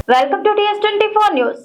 Welcome to TS24 news.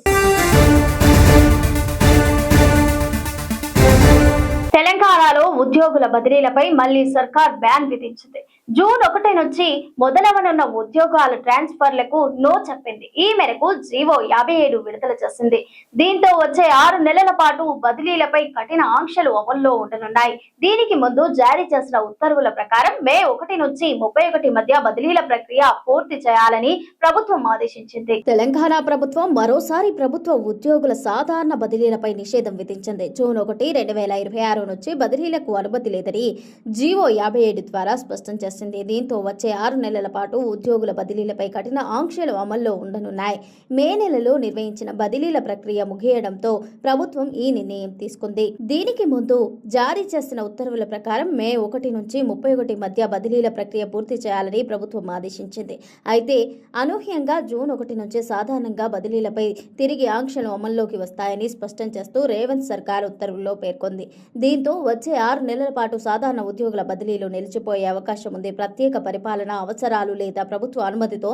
తెలంగాణలో ఉద్యోగుల బదిలీలపై మళ్లీ సర్కార్ బ్యాన్ విధించింది. జూన్ 1 నుంచి మొదలవనున్న ఉద్యోగాల ట్రాన్స్ఫర్లకు నో చెప్పింది. ఈ మేరకు జీవో 57 విడుదల చేసింది. దీంతో వచ్చే 6 నెలల పాటు బదిలీలపై కఠిన ఆంక్షలు అమల్లో ఉండనున్నాయి. దీనికి ముందు జారీ చేసిన ఉత్తర్వుల ప్రకారం మే 1 నుంచి 31 మధ్య బదిలీల ప్రక్రియ పూర్తి చేయాలని ప్రభుత్వం ఆదేశించింది. తెలంగాణ ప్రభుత్వం మరోసారి ప్రభుత్వ ఉద్యోగుల సాధారణ బదిలీలపై నిషేధం విధించింది. జూన్ 1, 2026 నుంచి బదిలీలకు అనుమతి లేదని జీవో 57 ద్వారా స్పష్టం చేసింది. దీంతో వచ్చే 6 నెలల పాటు ఉద్యోగుల బదిలీలపై కఠిన ఆంక్షలు అమల్లో ఉండనున్నాయి. మే నెలలో నిర్వహించిన బదిలీల ప్రక్రియ ముగియడంతో ప్రభుత్వం ఈ నిర్ణయం తీసుకుంది. దీనికి ముందు జారీ చేసిన ఉత్తర్వుల ప్రకారం మే 1 నుంచి 31 మధ్య బదిలీల ప్రక్రియ పూర్తి చేయాలని ప్రభుత్వం ఆదేశించింది. అయితే అనూహ్యంగా జూన్ 1 నుంచి సాధారణంగా బదిలీలపై తిరిగి ఆంక్షలు అమల్లోకి వస్తాయని స్పష్టం చేస్తూ రేవంత్ సర్కార్ ఉత్తర్వుల్లో పేర్కొంది. దీంతో వచ్చే 6 నెలల పాటు సాధారణ ఉద్యోగుల బదిలీలు నిలిచిపోయే అవకాశం ఉంది. ప్రత్యేక పరిపాలన అవసరాలు లేదా ప్రభుత్వ అనుమతితో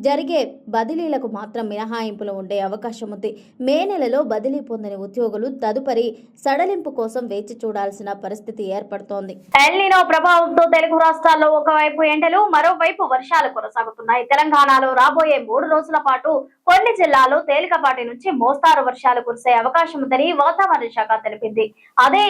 జరిగే బదిలీలకు మాత్రం మినహాయింపులు ఉండే అవకాశం ఉంది. మే నెలలో బదిలీ పొందని ఉద్యోగులు తదుపరి సడలింపు కోసం వేచి చూడాల్సిన పరిస్థితి ఏర్పడుతోంది. ఎల్ నినో ప్రభావంతో తెలుగు రాష్ట్రాల్లో ఒకవైపు ఎండలు, మరోవైపు వర్షాలు కొనసాగుతున్నాయి. తెలంగాణలో రాబోయే 3 రోజుల పాటు కొన్ని జిల్లాల్లో తేలికపాటి నుంచి మోస్తారు వర్షాలు కురిసే అవకాశం ఉందని వాతావరణ శాఖ తెలిపింది. అదే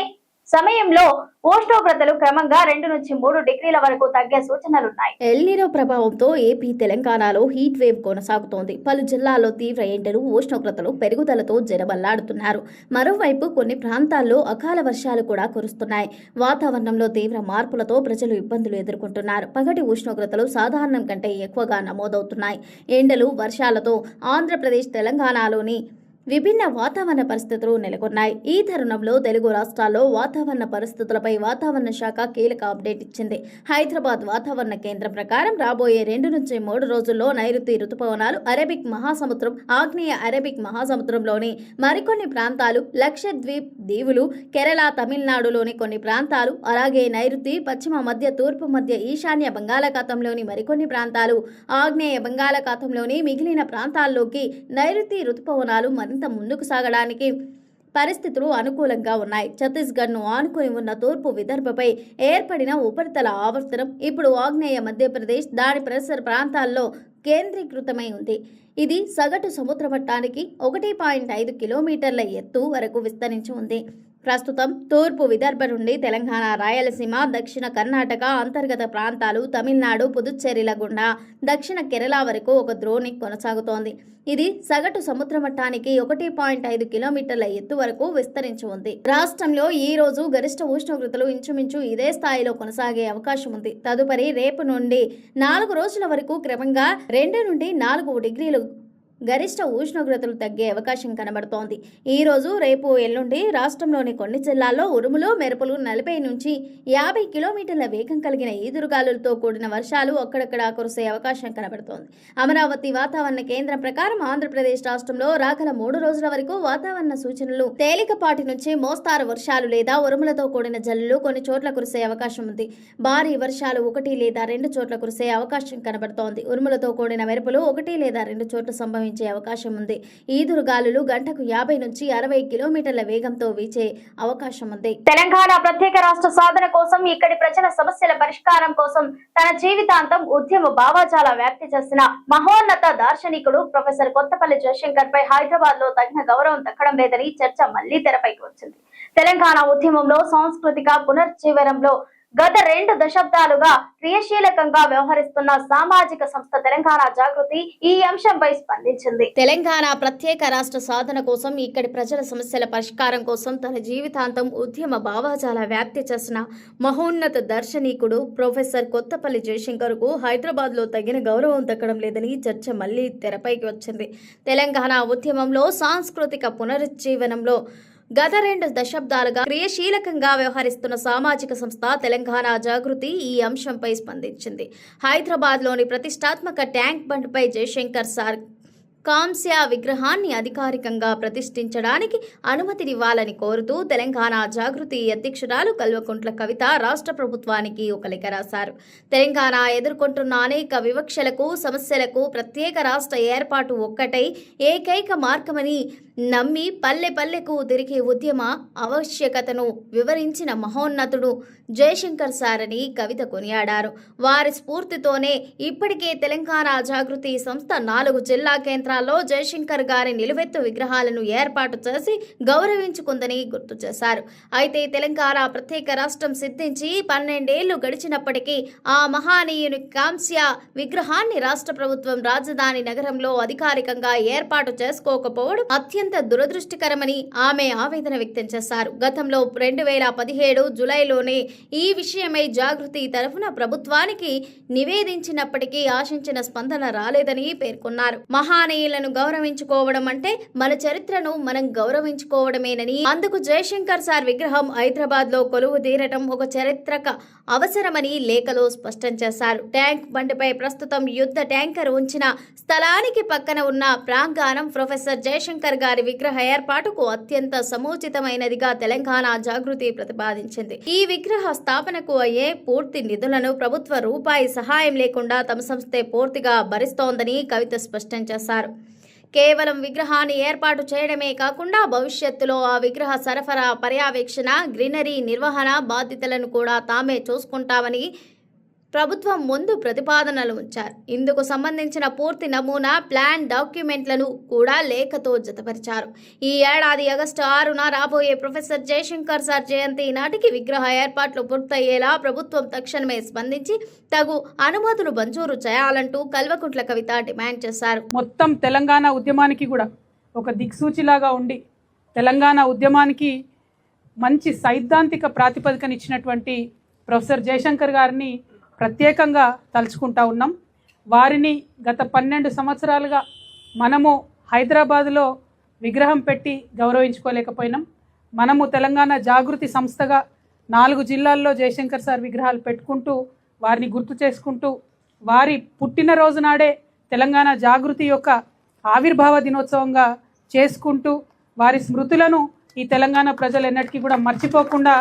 సమయంలో ఉష్ణోగ్రతలు క్రమంగా 2 నుంచి 3 డిగ్రీల వరకు తగ్గే సూచనలున్నాయి. ఎల్ నినో ప్రభావంతో ఏపీ, తెలంగాణలో హీట్ వేవ్ కొనసాగుతోంది. పలు జిల్లాల్లో తీవ్ర ఎండలు, ఉష్ణోగ్రతలు పెరుగుదలతో జనబల్లాడుతున్నారు. మరోవైపు కొన్ని ప్రాంతాల్లో అకాల వర్షాలు కూడా కురుస్తున్నాయి. వాతావరణంలో తీవ్ర మార్పులతో ప్రజలు ఇబ్బందులు ఎదుర్కొంటున్నారు. పగటి ఉష్ణోగ్రతలు సాధారణం కంటే ఎక్కువగా నమోదవుతున్నాయి. ఎండలు, వర్షాలతో ఆంధ్రప్రదేశ్, తెలంగాణలోని విభిన్న వాతావరణ పరిస్థితులు నెలకొన్నాయి. ఈ తరుణంలో తెలుగు రాష్ట్రాల్లో వాతావరణ పరిస్థితులపై వాతావరణ శాఖ కీలక అప్డేట్ ఇచ్చింది. హైదరాబాద్ వాతావరణ కేంద్రం ప్రకారం రాబోయే 2 నుంచి 3 రోజుల్లో నైరుతి రుతుపవనాలు అరేబిక్ మహాసముద్రం, ఆగ్నేయ అరేబిక్ మహాసముద్రంలోని మరికొన్ని ప్రాంతాలు, లక్షద్వీప్ దీవులు, కేరళ, తమిళనాడులోని కొన్ని ప్రాంతాలు, అలాగే నైరుతి, పశ్చిమ మధ్య, తూర్పు మధ్య, ఈశాన్య బంగాళాఖాతంలోని మరికొన్ని ప్రాంతాలు, ఆగ్నేయ బంగాళాఖాతంలోని మిగిలిన ప్రాంతాల్లోకి నైరుతి రుతుపవనాలు మరింత ముందుకు సాగడానికి పరిస్థితులు అనుకూలంగా ఉన్నాయి. ఛత్తీస్గఢ్ను ఆనుకుని ఉన్న తూర్పు విదర్భపై ఏర్పడిన ఉపరితల ఆవర్తనం ఇప్పుడు ఆగ్నేయ మధ్యప్రదేశ్, దాని పరిసర ప్రాంతాల్లో కేంద్రీకృతమై ఉంది. ఇది సగటు సముద్ర మట్టానికి 1.5 కిలోమీటర్ల ఎత్తు వరకు విస్తరించి ఉంది. ప్రస్తుతం తూర్పు విదర్భ నుండి తెలంగాణ, రాయలసీమ, దక్షిణ కర్ణాటక అంతర్గత ప్రాంతాలు, తమిళనాడు, పుదుచ్చేరిల గుండా దక్షిణ కేరళ వరకు ఒక ద్రోణి కొనసాగుతోంది. ఇది సగటు సముద్ర మట్టానికి 1.5 కిలోమీటర్ల ఎత్తు వరకు విస్తరించి ఉంది. రాష్ట్రంలో ఈ రోజు గరిష్ట ఉష్ణోగ్రతలు ఇంచుమించు ఇదే స్థాయిలో కొనసాగే అవకాశం ఉంది. తదుపరి రేపు నుండి 4 రోజుల వరకు క్రమంగా 2 నుండి 4 డిగ్రీలు గరిష్ట ఉష్ణోగ్రతలు తగ్గే అవకాశం కనబడుతోంది. ఈ రోజు, రేపు, ఎల్లుండి రాష్ట్రంలోని కొన్ని జిల్లాల్లో ఉరుములు, మెరుపులు, 40 నుంచి 50 కిలోమీటర్ల వేగం కలిగిన ఈదురుగాలులతో కూడిన వర్షాలు అక్కడక్కడ కురిసే అవకాశం కనబడుతోంది. అమరావతి వాతావరణ కేంద్రం ప్రకారం ఆంధ్రప్రదేశ్ రాష్ట్రంలో రాగల 3 రోజుల వరకు వాతావరణ సూచనలు తేలికపాటి నుంచి మోస్తారు వర్షాలు లేదా ఉరుములతో కూడిన జల్లులు కొన్ని చోట్ల కురిసే అవకాశం ఉంది. భారీ వర్షాలు 1 లేదా 2 చోట్ల కురిసే అవకాశం కనబడుతోంది. ఉరుములతో కూడిన మెరుపులు 1 లేదా 2 చోట్ల సంభవించే అవకాశం ఉంది. ఈదురుగాలులు గంటకు 50 నుంచి 60 కిలోమీటర్ల వేగంతో వీచే అవకాశం ఉంది. తెలంగాణ ప్రత్యేక రాష్ట్ర సాధన కోసం, ఇక్కడి ప్రజల సమస్యల పరిష్కారం కోసం తన జీవితాంతం ఉద్యమ భావజాల వ్యాప్తి చేసిన మహోన్నత దార్శనికుడు ప్రొఫెసర్ కొత్తపల్లి జయశంకర్ పై హైదరాబాద్ లో తగిన గౌరవం దక్కడం లేదని చర్చ మళ్లీ తెరపైకి వచ్చింది. తెలంగాణ ఉద్యమంలో, సాంస్కృతిక పునర్జీవనంలో గత 2 దశాబ్దాలుగా క్రియాశీలకంగా వ్యవహరిస్తున్న సామాజిక సంస్థ తెలంగాణ జాగృతి ఈ అంశంపై స్పందించింది. తెలంగాణ ప్రత్యేక రాష్ట్ర సాధన కోసం, ఇక్కడి ప్రజల సమస్యల పరిష్కారం కోసం తన జీవితాంతం ఉద్యమ భావజాల వ్యాప్తి చేసిన మహోన్నత దర్శనీకుడు ప్రొఫెసర్ కొత్తపల్లి జయశంకర్ కు హైదరాబాద్ లో తగిన గౌరవం దక్కడం లేదని చర్చ మళ్లీ తెరపైకి వచ్చింది. తెలంగాణ ఉద్యమంలో, సాంస్కృతిక పునరుజ్జీవనంలో గత 2 దశాబ్దాలుగా క్రియాశీలకంగా వ్యవహరిస్తున్న సామాజిక సంస్థ తెలంగాణ జాగృతి ఈ అంశంపై స్పందించింది. హైదరాబాద్లోని ప్రతిష్టాత్మక ట్యాంక్ బండ్పై జయశంకర్ సార్ కాంస్య విగ్రహాన్ని అధికారికంగా ప్రతిష్ఠించడానికి అనుమతినివ్వాలని కోరుతూ తెలంగాణ జాగృతి అధ్యక్షురాలు కల్వకుంట్ల కవిత రాష్ట్ర ప్రభుత్వానికి ఒక లేఖ రాశారు. తెలంగాణ ఎదుర్కొంటున్న అనేక వివక్షలకు, సమస్యలకు ప్రత్యేక రాష్ట్ర ఏర్పాటు ఒక్కటై ఏకైక మార్గమని నమ్మి పల్లె పల్లెకు తిరిగే ఉద్యమ ఆవశ్యకతను వివరించిన మహోన్నతుడు జయశంకర్ సార్ అని కవిత కొనియాడారు. వారి స్ఫూర్తితోనే ఇప్పటికే తెలంగాణ జాగృతి సంస్థ 4 జిల్లా కేంద్రాల్లో జయశంకర్ గారి నిలువెత్తు విగ్రహాలను ఏర్పాటు చేసి గౌరవించుకుందని గుర్తు చేశారు. అయితే తెలంగాణ ప్రత్యేక రాష్ట్రం సిద్ధించి 12 ఏళ్లు గడిచినప్పటికీ ఆ మహానీయుని కాంస్య విగ్రహాన్ని రాష్ట్ర ప్రభుత్వం రాజధాని నగరంలో అధికారికంగా ఏర్పాటు చేసుకోకపోవడం అత్యంత దురదృష్టకరమని ఆమె ఆవేదన వ్యక్తం చేశారు. గతంలో 2017 జూలైలోనే ఈ విషయమై జాగృతి తరఫున ప్రభుత్వానికి నివేదించినప్పటికీ ఆశించిన స్పందన రాలేదని పేర్కొన్నారు. మహానీయులను గౌరవించుకోవడం అంటే మన చరిత్రను మనం గౌరవించుకోవడమేనని, అందుకు జయశంకర్ సార్ విగ్రహం హైదరాబాద్ లో కొలువు తీరటం ఒక చారిత్రక అవసరమని లేఖలో స్పష్టం చేశారు. ట్యాంక్ బండిపై ప్రస్తుతం యుద్ధ ట్యాంకర్ ఉంచిన స్థలానికి పక్కన ఉన్న ప్రాంగణం ప్రొఫెసర్ జయశంకర్ గారి విగ్రహ ఏర్పాటుకు అత్యంత సముచితమైనదిగా తెలంగాణ జాగృతి ప్రతిపాదించింది. ఈ విగ్రహ స్థాపనకు అయ్యే పూర్తి నిధులను ప్రభుత్వ రూపాయి సహాయం లేకుండా తమ సంస్థే పూర్తిగా భరిస్తోందని కవిత స్పష్టం చేశారు. కేవలం విగ్రహాన్ని ఏర్పాటు చేయడమే కాకుండా భవిష్యత్తులో ఆ విగ్రహ సరఫరా, పర్యవేక్షణ, గ్రీనరీ నిర్వహణ బాధ్యతలను కూడా తామే చూసుకుంటామని ప్రభుత్వం ముందు ప్రతిపాదనలు ఉంచారు. ఇందుకు సంబంధించిన పూర్తి నమూనా ప్లాన్ డాక్యుమెంట్లను కూడా లేఖతో జతపరిచారు. ఈ ఏడాది ఆగస్టు 6న రాబోయే ప్రొఫెసర్ జయశంకర్ సార్ జయంతి నాటికి విగ్రహ ఏర్పాట్లు పూర్తయ్యేలా ప్రభుత్వం తక్షణమే స్పందించి తగు అనుమతులు మంజూరు చేయాలంటూ కల్వకుంట్ల కవిత డిమాండ్ చేశారు. మొత్తం తెలంగాణ ఉద్యమానికి కూడా ఒక దిక్సూచిలాగా ఉండి తెలంగాణ ఉద్యమానికి మంచి సైద్ధాంతిక ప్రాతిపదికనిచ్చినటువంటి ప్రొఫెసర్ జయశంకర్ గారిని ప్రత్యేకంగా తలుచుకుంటా ఉన్నాం. వారిని గత 12 సంవత్సరాలుగా మనము హైదరాబాదులో విగ్రహం పెట్టి గౌరవించుకోలేకపోయినాం. మనము తెలంగాణ జాగృతి సంస్థగా 4 జిల్లాల్లో జయశంకర్ సార్ విగ్రహాలు పెట్టుకుంటూ వారిని గుర్తు చేసుకుంటూ వారి పుట్టినరోజు నాడే తెలంగాణ జాగృతి యొక్క ఆవిర్భావ దినోత్సవంగా చేసుకుంటూ వారి స్మృతులను ఈ తెలంగాణ ప్రజలు ఎన్నటికీ కూడా మర్చిపోకుండా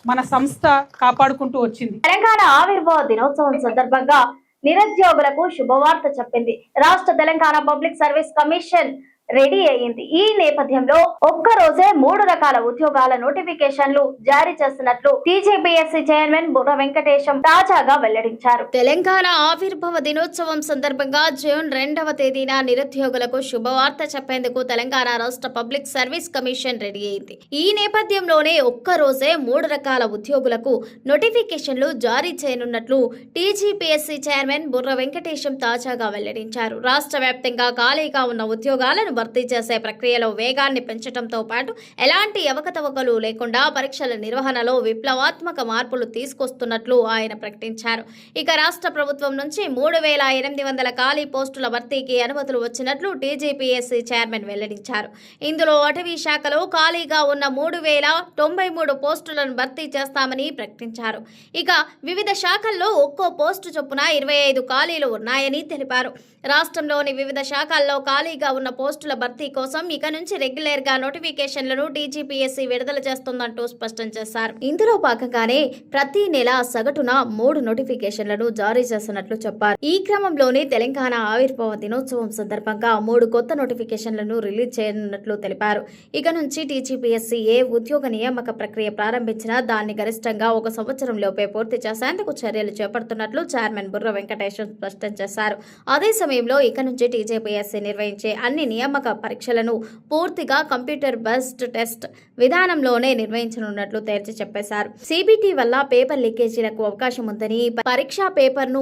మన సంస్థ కాపాడుకుంటూ వచ్చింది. తెలంగాణ ఆవిర్భావ దినోత్సవం సందర్భంగా నిరుద్యోగులకు శుభవార్త చెప్పింది. రాష్ట్ర Telangana public service commission ready అయ్యింది. ఈ నేపథ్యంలో ఒక్క రోజే 3 రకాల ఉద్యోగాల నోటిఫికేషన్లు జారీ చేస్తున్నట్లు టీజీపీఎస్సీ చైర్మన్ బుర్ర వెంకటేశం తాజాగా వెల్లడించారు. తెలంగాణ ఆవిర్భావ దినోత్సవం సందర్భంగా జూన్ 2వ తేదీన నిరుద్యోగులకు శుభవార్త చెప్పేందుకు తెలంగాణ రాష్ట్ర పబ్లిక్ సర్వీస్ కమిషన్ రెడీ అయింది. ఈ నేపథ్యంలోనే ఒక్క రోజే 3 రకాల ఉద్యోగులకు నోటిఫికేషన్లు జారీ చేయనున్నట్లు టీజీపీఎస్సీ చైర్మన్ బుర్ర వెంకటేశం తాజాగా వెల్లడించారు. రాష్ట్ర వ్యాప్తంగా ఖాళీగా ఉన్న ఉద్యోగాలను భర్తీ చేసే ప్రక్రియలో వేగాన్ని పెంచడంతో పాటు ఎలాంటి అవకతవకలు లేకుండా పరీక్షల నిర్వహణలో విప్లవాత్మక మార్పులు తీసుకొస్తున్నట్లు ఆయన ప్రకటించారు. ఇక రాష్ట్ర ప్రభుత్వం నుంచి 3,800 ఖాళీ పోస్టుల భర్తీకి అనుమతులు వచ్చినట్లు టీజీపీఎస్సీ చైర్మన్ వెల్లడించారు. ఇందులో అటవీ శాఖలో ఖాళీగా ఉన్న 3,093 పోస్టులను భర్తీ చేస్తామని ప్రకటించారు. ఇక వివిధ శాఖల్లో ఒక్కో పోస్టు చొప్పున 25 ఖాళీలు ఉన్నాయని తెలిపారు. రాష్ట్రంలోని వివిధ శాఖల్లో ఖాళీగా ఉన్న పోస్టుల భర్తీ కోసం ఇక నుంచి రెగ్యులర్ గా నోటిఫికేషన్లను టీజీపీఎస్సీ విడుదల చేస్తుందంటూ స్పష్టం చేశారు. ఇందులో భాగంగానే ప్రతి నెల సగటున 3 నోటిఫికేషన్లను జారీ చేస్తున్నట్లు చెప్పారు. ఈ క్రమంలోనే తెలంగాణ ఆవిర్భావ దినోత్సవం సందర్భంగా 3 కొత్త నోటిఫికేషన్లను రిలీజ్ చేయనున్నట్లు తెలిపారు. ఇక నుంచి టీజీపీఎస్సీ ఏ ఉద్యోగ నియామక ప్రక్రియ ప్రారంభించినా దాన్ని గరిష్టంగా 1 సంవత్సరం లోపే పూర్తి చేసేందుకు చర్యలు చేపడుతున్నట్లు చైర్మన్ బుర్ర వెంకటేశం స్పష్టం చేశారు. అదే సమయంలో ఇక నుంచి టీజీపీఎస్సీ నిర్వహించే అన్ని నియామక పరీక్షలను పూర్తిగా కంప్యూటర్ బేస్డ్ టెస్ట్ విధానంలోనే నిర్వహించనున్నట్లు తేల్చి చెప్పేశారు. సిబిటి వల్ల పేపర్ లీకేజీలకు అవకాశం ఉందని, పరీక్షా పేపర్ను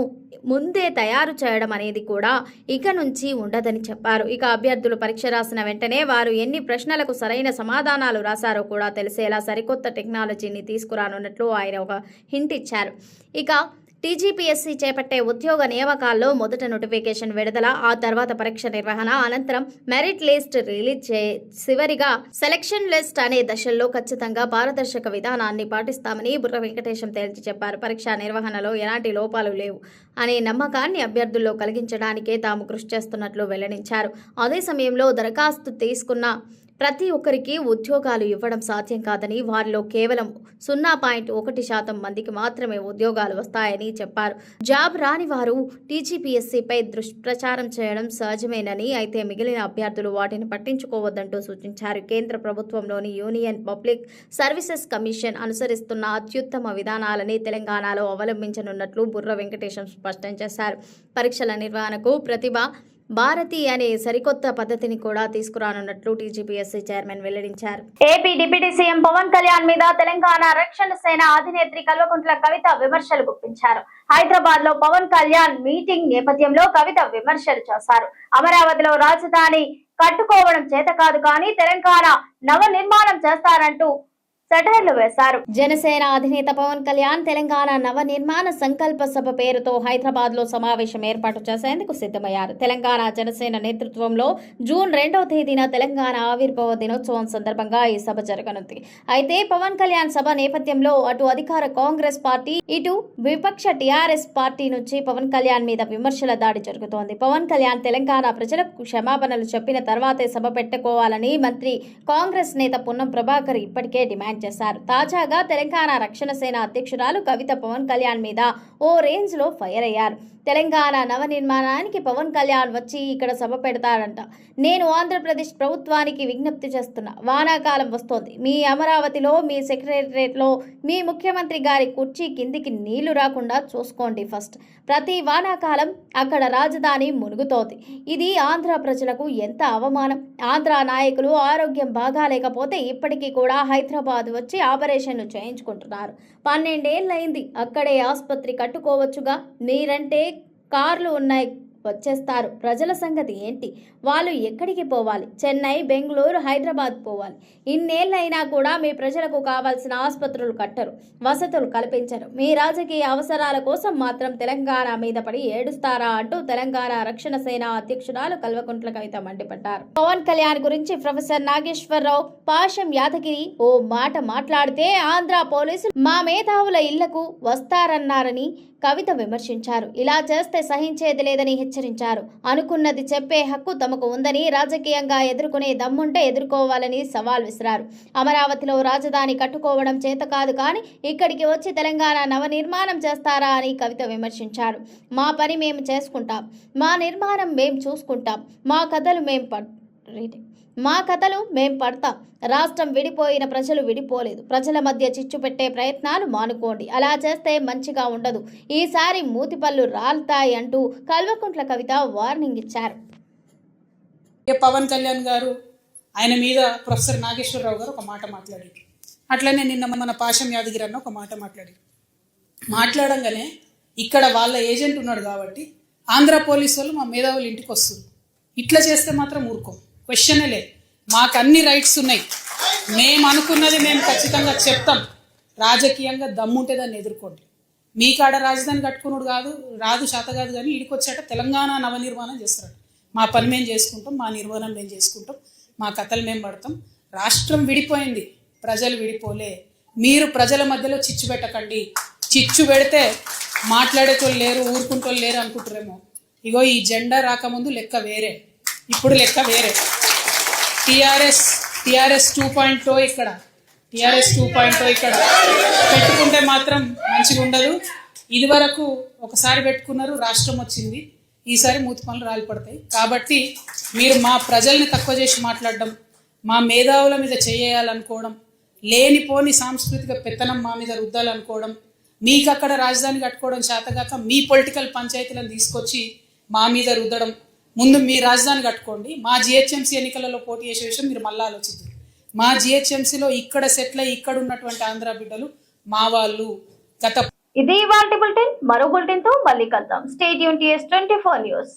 ముందే తయారు చేయడం అనేది కూడా ఇక నుంచి ఉండదని చెప్పారు. ఇక అభ్యర్థులు పరీక్ష రాసిన వెంటనే వారు ఎన్ని ప్రశ్నలకు సరైన సమాధానాలు రాశారో కూడా తెలిసేలా సరికొత్త టెక్నాలజీని తీసుకురానున్నట్లు ఆయన ఒక హింట్ ఇచ్చారు. ఇక టీజీపీఎస్సీ చేపట్టే ఉద్యోగ నియామకాల్లో మొదట నోటిఫికేషన్ విడుదల, ఆ తర్వాత పరీక్ష నిర్వహణ, అనంతరం మెరిట్ లిస్ట్ రిలీజ్ చివరిగా సెలక్షన్ లిస్ట్ అనే దశల్లో ఖచ్చితంగా పారదర్శక విధానాన్ని పాటిస్తామని బుర్ర వెంకటేశం తేల్చి చెప్పారు. పరీక్ష నిర్వహణలో ఎలాంటి లోపాలు లేవు అనే నమ్మకాన్ని అభ్యర్థుల్లో కలిగించడానికే తాము కృషి చేస్తున్నట్లు వెల్లడించారు. అదే సమయంలో దరఖాస్తు తీసుకున్న ప్రతి ఒక్కరికి ఉద్యోగాలు ఇవ్వడం సాధ్యం కాదని, వారిలో కేవలం 0.1% మందికి మాత్రమే ఉద్యోగాలు వస్తాయని చెప్పారు. జాబ్ రాని వారు టీజీపీఎస్సీపై దుష్ప్రచారం చేయడం సహజమేనని, అయితే మిగిలిన అభ్యర్థులు వాటిని పట్టించుకోవద్దంటూ సూచించారు. కేంద్ర ప్రభుత్వంలోని యూనియన్ పబ్లిక్ సర్వీసెస్ కమిషన్ అనుసరిస్తున్న అత్యుత్తమ విధానాలని తెలంగాణలో అవలంబించనున్నట్లు బుర్ర వెంకటేశం స్పష్టం చేశారు. పరీక్షల నిర్వహణకు ప్రతిభ భారతి అనే సరికొత్త పద్ధతిని కూడా తీసుకురానున్నట్లు టీజీపీఎస్సీ చైర్మన్ వెల్లడించారు. AP deputy CM Pawan Kalyan మీద తెలంగాణ రక్షణ సేన అధినేత్రి కల్వకుంట్ల కవిత విమర్శలు గుప్పించారు. హైదరాబాద్ లో పవన్ కళ్యాణ్ మీటింగ్ నేపథ్యంలో కవిత విమర్శలు చేశారు. అమరావతిలో రాజధాని కట్టుకోవడం చేత కాదు కానీ తెలంగాణ నవ నిర్మాణం చేస్తారంటూ సెటైర్లు వేశారు. జనసేన అధినేత పవన్ కళ్యాణ్ తెలంగాణ నవ నిర్మాణ సంకల్ప సభ పేరుతో హైదరాబాద్ లో సమావేశం ఏర్పాటు చేసేందుకు సిద్ధమయ్యారు. తెలంగాణ జనసేన నేతృత్వంలో జూన్ 2వ తేదీన తెలంగాణ ఆవిర్భావ దినోత్సవం సందర్భంగా ఈ సభ జరగనుంది. అయితే పవన్ కళ్యాణ్ సభ నేపథ్యంలో అటు అధికార కాంగ్రెస్ పార్టీ, ఇటు విపక్ష టీఆర్ఎస్ పార్టీ నుంచి పవన్ కళ్యాణ్ మీద విమర్శల దాడి జరుగుతోంది. పవన్ కళ్యాణ్ తెలంగాణ ప్రజలకు క్షమాపణలు చెప్పిన తర్వాతే సభ పెట్టుకోవాలని మంత్రి కాంగ్రెస్ నేత పొన్నం ప్రభాకర్ ఇప్పటికే డిమాండ్ చేశారు. తాజాగా తెలంగాణ రక్షణ సేన అధ్యక్షురాలు కవిత పవన్ కళ్యాణ్ మీద ఓ రేంజ్ లో ఫైర్ అయ్యారు. తెలంగాణ నవ నిర్మాణానికి పవన్ కళ్యాణ్ వచ్చి ఇక్కడ సభ పెడతాడంట. నేను ఆంధ్రప్రదేశ్ ప్రభుత్వానికి విజ్ఞప్తి చేస్తున్నా, వానాకాలం వస్తోంది. మీ అమరావతిలో, మీ సెక్రటరియట్ లో మీ ముఖ్యమంత్రి గారి కుర్చీ కిందికి నీళ్లు రాకుండా చూసుకోండి ఫస్ట్. ప్రతి వానాకాలం అక్కడ రాజధాని మునుగుతోంది. ఇది ఆంధ్ర ప్రజలకు ఎంత అవమానం. ఆంధ్ర నాయకులు ఆరోగ్యం బాగాలేకపోతే ఇప్పటికీ కూడా హైదరాబాద్ వచ్చి ఆపరేషన్లు చేయించుకుంటున్నారు. 12 ఏళ్లైంది. అక్కడే ఆసుపత్రి కట్టుకోవచ్చుగా. మీరంటే కార్లు ఉన్నాయి, వచ్చేస్తారు. ప్రజల సంగతి ఏంటి? వాళ్ళు ఎక్కడికి పోవాలి? చెన్నై, బెంగళూరు, హైదరాబాద్ పోవాలి. ఇన్నేళ్ళైనా కూడా మీ ప్రజలకు కావాల్సిన ఆసుపత్రులు కట్టరు, వసతులు కల్పించరు. మీ రాజకీయ అవసరాల కోసం మాత్రం తెలంగాణ మీద పడి ఏడుస్తారా అంటూ తెలంగాణ రక్షణ సేన అధ్యక్షురాలు కల్వకుంట్ల కవిత మండిపడ్డారు. పవన్ కళ్యాణ్ గురించి ప్రొఫెసర్ నాగేశ్వరరావు పాశం యాదగిరి ఓ మాట మాట్లాడితే ఆంధ్ర పోలీసులు మా మేధావుల ఇళ్లకు వస్తారన్నారని కవిత విమర్శించారు. ఇలా చేస్తే సహించేది లేదని హెచ్చరించారు. అనుకున్నది చెప్పే హక్కు తమకు ఉందని, రాజకీయంగా ఎదుర్కొనే దమ్ముంటే ఎదుర్కోవాలని సవాల్ విసిరారు. అమరావతిలో రాజధాని కట్టుకోవడం చేత కాదు కానీ ఇక్కడికి వచ్చి తెలంగాణ నవ నిర్మాణం చేస్తారా అని కవిత విమర్శించారు. మా పని మేము చేసుకుంటాం, మా నిర్మాణం మేము చూసుకుంటాం, మా కథలు మేం పడతాం. రాష్ట్రం విడిపోయిన ప్రజలు విడిపోలేదు. ప్రజల మధ్య చిచ్చు పెట్టే ప్రయత్నాలు మానుకోండి. అలా చేస్తే మంచిగా ఉండదు. ఈసారి మూతిపళ్ళు రాలుతాయి అంటూ కల్వకుంట్ల కవిత వార్నింగ్ ఇచ్చారు. పవన్ కళ్యాణ్ గారు ఆయన మీద ప్రొఫెసర్ నాగేశ్వరరావు గారు ఒక మాట మాట్లాడారు. అట్లనే నిన్న మన పాశం యాదగిరి అన్న ఒక మాట మాట్లాడంగానే ఇక్కడ వాళ్ళ ఏజెంట్ ఉన్నాడు కాబట్టి ఆంధ్ర పోలీసు వాళ్ళు మా మేధావులు ఇంటికి వస్తుంది. ఇట్లా చేస్తే మాత్రం ఊరుకోం, క్వశ్చనే లేదు. మాకు అన్ని రైట్స్ ఉన్నాయి. మేము అనుకున్నది మేము ఖచ్చితంగా చెప్తాం. రాజకీయంగా దమ్ముంటే దాన్ని ఎదుర్కోండి. మీ కాడ రాజధాని కట్టుకున్నాడు రాదు శాత కాదు కానీ ఇడికి వచ్చాక తెలంగాణ నవనిర్మాణం చేస్తాడు. మా పని మేము చేసుకుంటాం, మా నిర్మాణం మేము చేసుకుంటాం, మా కథలు మేము పడతాం. రాష్ట్రం విడిపోయింది, ప్రజలు విడిపోలే. మీరు ప్రజల మధ్యలో చిచ్చు పెట్టకండి. చిచ్చు పెడితే మాట్లాడేటోళ్ళు లేరు, ఊరుకుంటోళ్ళు లేరు అనుకుంటారేమో. ఇగో ఈ జెండా రాకముందు లెక్క వేరే, ఇప్పుడు లెక్క వేరే. టీఆర్ఎస్ 2.0 ఇక్కడ పెట్టుకుంటే మాత్రం మంచిగా ఉండదు. ఇది వరకు ఒకసారి పెట్టుకున్నారు, రాష్ట్రం వచ్చింది. ఈసారి మూతి పనులు రాలిపడతాయి. కాబట్టి మీరు మా ప్రజల్ని తక్కువ చేసి మాట్లాడడం, మా మేధావుల మీద చేయాలనుకోవడం, లేనిపోని సాంస్కృతిక పెత్తనం మా మీద రుద్దాలనుకోవడం, మీకు అక్కడ రాజధాని కట్టుకోవడం చేతగాక మీ పొలిటికల్ పంచాయతీలను తీసుకొచ్చి మా మీద రుద్దడం. ముందు మీ రాజధాని కట్టుకోండి. మా జిహెచ్ఎంసీ ఎన్నికలలో పోటీ చేసే విషయం మీరు మళ్ళీ ఆలోచించారు. మా జిహెచ్ఎంసీలో ఇక్కడ సెటిల్ అయ్యి ఇక్కడ ఉన్నటువంటి ఆంధ్ర బిడ్డలు మా వాళ్ళు. ఇది ఇవాల్టి బులెటిన్. మరో బులెటిన్ తో మళ్ళీ కలుద్దాం. Stay tune to S24 news.